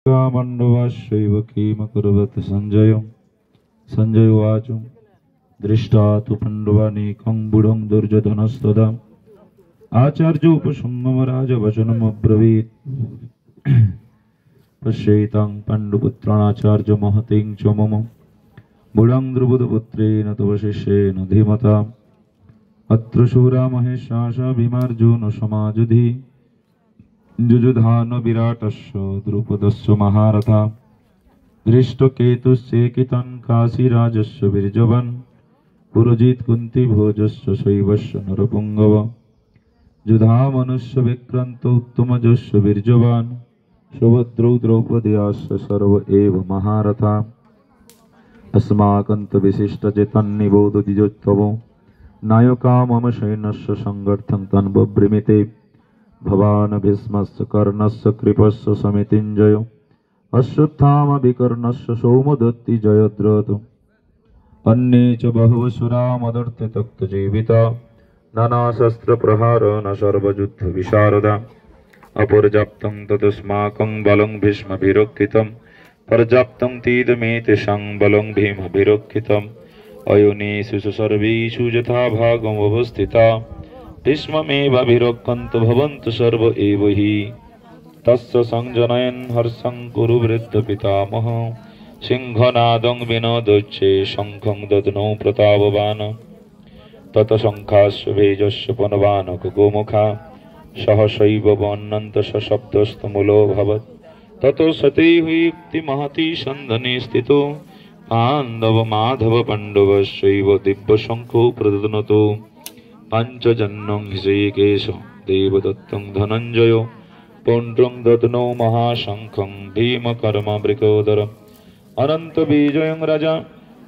पाण्डवाश्चैव किमकुर्वत् सञ्जय सञ्जय उवाच दृष्टा तु पाण्डवानीकं बुढं दुर्योधनस्तदा आचार्योपसंगमराजवचनमब्रवीत् पश्येतां पाण्डुपुत्राणाचार्य महतीं च मम बुढं द्रुपदपुत्रेण तव शिष्येन धीमता अत्र शूरा महेशासा भीमार्जुन समाजुधि जुजुधान विराटस्य द्रुपदस्य महारथा दृष्टकेतुश्चेकितान् काशीराजस्य वीर्यवान् पुरजित कुन्तीभोजस्य शैवस्य नरपुङ्गव युधामनुष्य विक्रान्त उत्तमजस्य वीर्यवान् सुभद्रौ द्रौपद्याश्च सर्व एव महारथा अस्माकन्त विशिष्टचेतन्निबोधद्विजोत्तमो नायका मम सैन्यस्य संगर्थं तन्वब्रवीते भवान् भीष्मस्य कर्णस्य कृपस्य समितिञ्जय अश्वत्थामा विकर्णस्य सौमदत्ति जयद्रथ अन्ये च बहुवसुरा मदर्थे तप्तजीविता नानाशस्त्रप्रहार न सर्वयुद्धविशारदा अपर्याप्तं तदस्माकं बलं भीष्मभिरक्षितं पर्याप्तं तीदमेतेषां बलं भीमभिरक्षितम् अयोनिषु सर्वेषु यथा भागमवस्थिता भीष्ममेवाभिरक्षन्तु भवन्तु सर्व एव हि तस्य संजनयन् हर्षं कुरु वृद्धपितामह सिंहनादं विनोदोच्चे शङ्खं दद्मौ प्रतापवान् ततशङ्खास्य भेजस्य पनवानकगोमुखा सहसैव वर्णन्तशब्दस्तमूलोऽभवत् ततो सते युक्तिमहति सन्धने स्थितो पाण्डव माधव पाण्डवश्चैव दिव्यशङ्खो प्रदध्नतो पाञ्चजन्यं हृषीकेश देवदत्तं धनञ्जय पौण्ड्रं दद्मौ महाशङ्खं भीमकर्मावृकोदरम् अनन्तविजयं राजा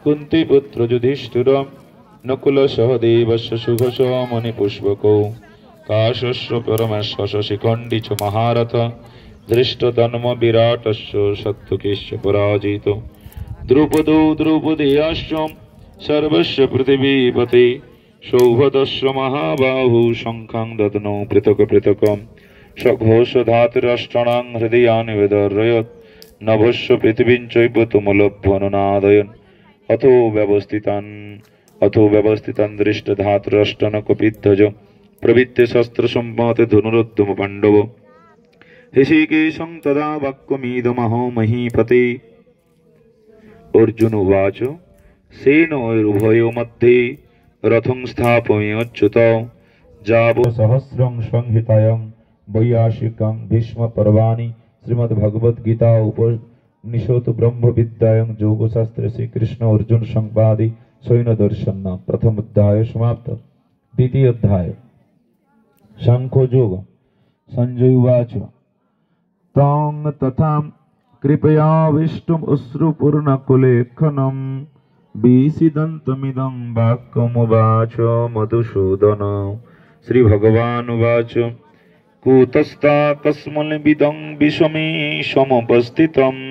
कुन्तीपुत्र युधिष्ठिर नकुलसहदेवस्य सुघोषमणिपुष्पकौ काशस्य परमेश्वरस्य शिखण्डी च महारथ धृष्टतन्म विराटस्य शत्रुकेश्च पराजितो द्रुपदो द्रौपदेयाश्च सर्वस्य पृथिवीपते सौभद्रस्य महाबाहु शङ्खं दद्मौ पृथक् पृथक् सघोषधातुराष्ट्राणां हृदयानि विदर्शयत् नभस्य पृथिवीं चैव तुमुलध्वनुनादयन् अथो व्यवस्थितान् दृष्टधातुराष्ट्रनकपिध्वज प्रवृत्ते शस्त्रसम्पाते धनुरुद्यम पाण्डव ऋषिकेशं तदा वाक्यमिदमहो महीपते अर्जुन उवाच सेनयोरुभयो मध्ये रथं स्थापयेच्युत जावो सहस्रं संहितायां वैयासिकं भीष्मपर्वाणि श्रीमद्भगवद्गीता उपनिषत् ब्रह्मविद्यायां योगशास्त्रे श्रीकृष्ण अर्जुन संवादे सैन्यदर्शन प्रथम अध्याय समाप्त। द्वितीय अध्याय सांख्ययोग। संजय उवाच तं तथा कृपयाविष्टुम् अश्रुपूर्णकुलेखनं विषीदन्तमिदं वाक्यमुवाच मधुसूदन। श्रीभगवानुवाच कुतस्ता कस्मलविदं विषमे समुपस्थितम्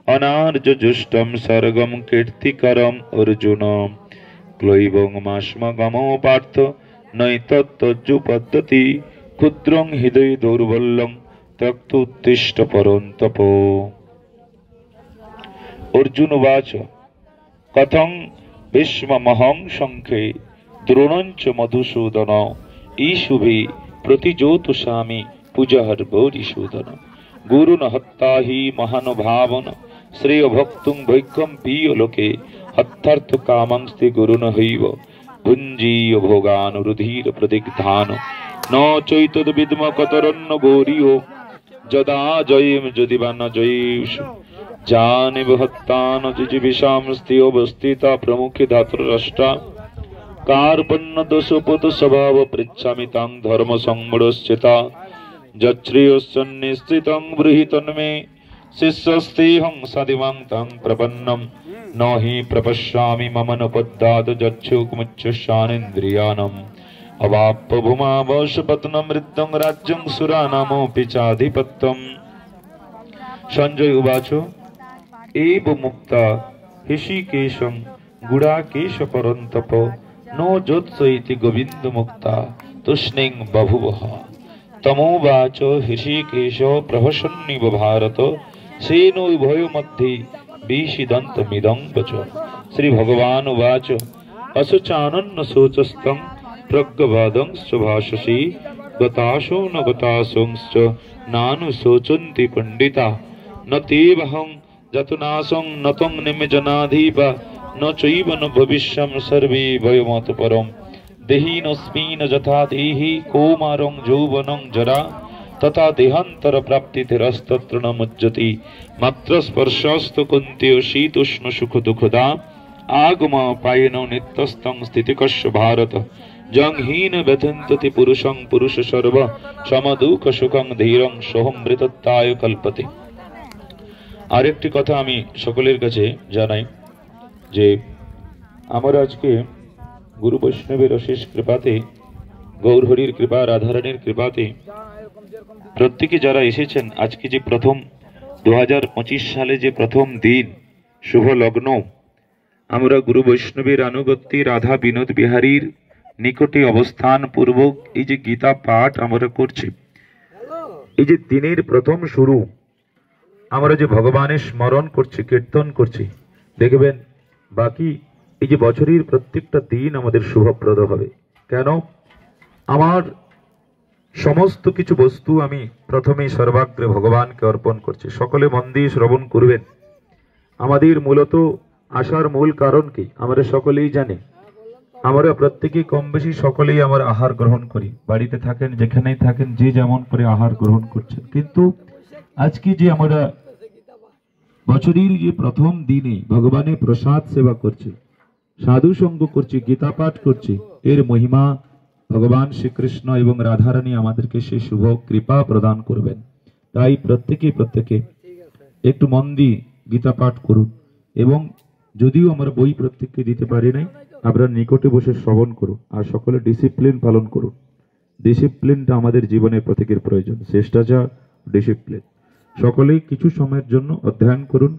अनार्यजुष्टं सर्गं कीर्तिकरम् अर्जुन क्लैवङ्मास्मगमो पार्थ नैतत्तज्जुपद्धति क्षुद्रं हृदय दौर्बल्यं त्यक्तुत्तिष्ठ परन्तप। अर्जुन उवाच कथं भीष्ममहं शङ्खे द्रोणञ्च मधुसूदन ईशुभि प्रतिजोतुषामि पूजहर्भरिसूदन गुरुन् हत्ता हि महानुभावन श्रेयभोक्तुं वैकम्पीयलोके हत्यार्थकामांस्ते गुरुनहैव भुञ्जीय भोगानुरुधिर प्रदिग्धान न चैतद्विद्म कतरन्न गौरीयो यदा जयेम यदि वा न जयेषु जाने हत्तान जिजीविषांस्ते अवस्थिता प्रमुखे धातुराष्ट्रा कार्पण्य दोषोपत स्वभाव पृच्छामि तां धर्म संमूढश्चिता यच्छ्रेयस्सन्निश्चितं ब्रूहि तन्मे शिष्यस्तेऽहं सदिवां तं प्रपन्नं न हि प्रपश्यामि मम न पद्यात् यच्छुकमुच्चशानेन्द्रियाणम् अवाप्य भूमावशपत्नं मृद्धं राज्यं सुराणामपि चाधिपत्यम्। संजय उवाच एव मुक्ता ऋषिकेशं गुडाकेश परन्तप नो जोत्स इति गोविन्दमुक्ता तूष्णीं बभूवः। तमोवाच ऋषिकेशो प्रहसन्निव भारत सेन उभयो मध्ये विषिदन्तमिदं वच। श्रीभगवान् उवाच असचानन्न शोचस्तं प्रज्ञवादंश्च भाषसे गतासो न गतासोंश्च नानुशोचन्ति पंडिता न तेऽहं जतुनासं न तं निमजनाधीप न चैव न भविष्यं सर्वे वयमतः परम् देहिनोऽस्मिन् यथा देहि कौमारं यौवनं जरा तथा देहान्तर प्राप्तिरस्तत्र न मुज्यते मात्र स्पर्शस्तु कुन्त्यो शीतोष्ण सुख दुःखदा आगम पायनो नित्यस्तं स्थितिकस्य भारत जंहीन व्यथन्तति पुरुषं पुरुष सर्व समदुःख सुखं धीरं सोहमृतत्वाय कल्पते। আরেকটি কথা আমি সকলের কাছে জানাই যে আমরা আজকে গুরু বৈষ্ণবের অশেষ কৃপাতে গৌরহরির কৃপা রাধারানীর কৃপাতে প্রত্যেকে যারা এসেছেন আজকে যে প্রথম 2025 সালে যে প্রথম দিন শুভ লগ্ন আমরা গুরু বৈষ্ণবের আনুগত্যে রাধা বিনোদ বিহারীর নিকটে অবস্থান পূর্বক এই যে গীতা পাঠ আমরা করছি এই যে দিনের প্রথম শুরু আমরা যে ভগবানের স্মরণ করছি কীর্তন করছি দেখবেন বাকি এই যে বছরের প্রত্যেকটা দিন আমাদের শুভপ্রদ হবে। কেন আমার সমস্ত কিছু বস্তু আমি প্রথমেই সর্বাগ্রে ভগবানকে অর্পণ করছি। সকলে মন দিয়ে শ্রবণ করবেন। আমাদের মূলত আসার মূল কারণ কি আমরা সকলেই জানি। আমরা প্রত্যেকেই কম বেশি সকলেই আমরা আহার গ্রহণ করি, বাড়িতে থাকেন যেখানেই থাকেন যে যেমন করে আহার গ্রহণ করছেন, কিন্তু আজকে যে আমরা বছরের যে প্রথম দিনে ভগবানের প্রসাদ সেবা করছি, সাধু সঙ্গ করছি, গীতা পাঠ করছি, এর মহিমা ভগবান শ্রীকৃষ্ণ এবং রাধারানী আমাদেরকে সেই শুভ কৃপা প্রদান করবেন। তাই প্রত্যেকে একটু মন দিয়ে গীতা পাঠ করুন এবং যদিও আমরা বই প্রত্যেককে দিতে পারি নাই আমরা নিকটে বসে শ্রবণ করুন আর সকলে ডিসিপ্লিন পালন করুন। ডিসিপ্লিনটা আমাদের জীবনে প্রত্যেকের প্রয়োজন, শিষ্টাচার ডিসিপ্লিন। সকলেই কিছু সময়ের জন্য অধ্যয়ন করুন